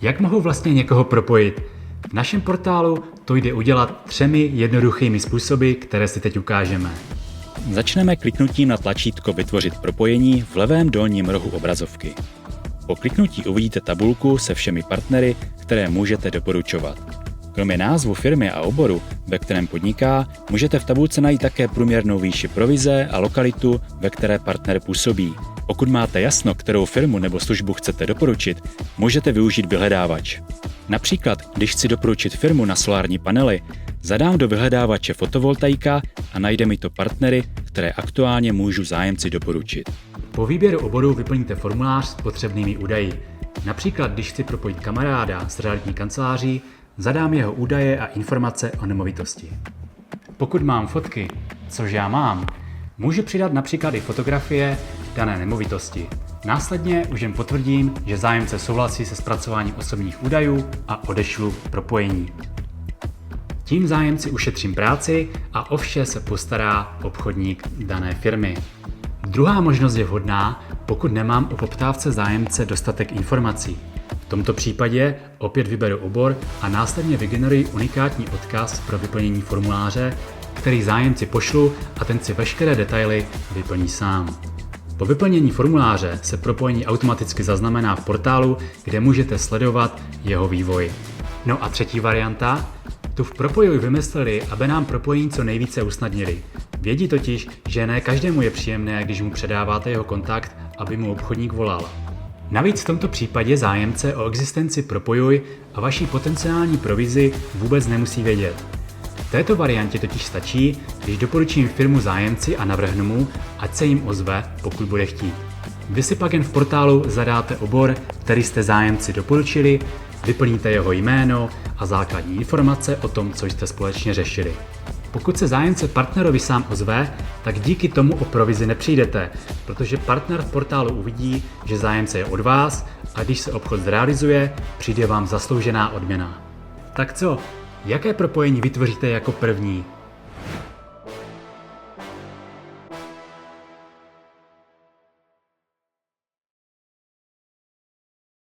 Jak mohu vlastně někoho propojit? V našem portálu to jde udělat 3 jednoduchými způsoby, které si teď ukážeme. Začneme kliknutím na tlačítko Vytvořit propojení v levém dolním rohu obrazovky. Po kliknutí uvidíte tabulku se všemi partnery, které můžete doporučovat. Kromě názvu firmy a oboru, ve kterém podniká, můžete v tabulce najít také průměrnou výši provize a lokalitu, ve které partner působí. Pokud máte jasno, kterou firmu nebo službu chcete doporučit, můžete využít vyhledávač. Například, když chci doporučit firmu na solární panely, zadám do vyhledávače fotovoltaika a najde mi to partnery, které aktuálně můžu zájemci doporučit. Po výběru oboru vyplníte formulář s potřebnými údaji. Například, když chci propojit kamaráda s realitní kanceláří, zadám jeho údaje a informace o nemovitosti. Pokud mám fotky, což já mám, můžu přidat například i fotografie dané nemovitosti. Následně už jen potvrdím, že zájemce souhlasí se zpracováním osobních údajů a odešlu propojení. Tím zájemci ušetřím práci a o vše se postará obchodník dané firmy. Druhá možnost je vhodná, pokud nemám o poptávce zájemce dostatek informací. V tomto případě opět vyberu obor a následně vygeneruji unikátní odkaz pro vyplnění formuláře, který zájemci pošlu a ten si veškeré detaily vyplní sám. Po vyplnění formuláře se propojení automaticky zaznamená v portálu, kde můžete sledovat jeho vývoj. No a třetí varianta, tu v Propojuj vymysleli, aby nám propojení co nejvíce usnadnili. Vědí totiž, že ne každému je příjemné, když mu předáváte jeho kontakt, aby mu obchodník volal. Navíc v tomto případě zájemce o existenci Propojuj a vaší potenciální provizi vůbec nemusí vědět. V této variantě totiž stačí, když doporučím firmu zájemci a navrhnu mu, ať se jim ozve, pokud bude chtít. Vy si pak jen v portálu zadáte obor, který jste zájemci doporučili, vyplníte jeho jméno a základní informace o tom, co jste společně řešili. Pokud se zájemce partnerovi sám ozve, tak díky tomu o provizi nepřijdete, protože partner v portálu uvidí, že zájemce je od vás a když se obchod zrealizuje, přijde vám zasloužená odměna. Tak co? Jaké propojení vytvoříte jako první?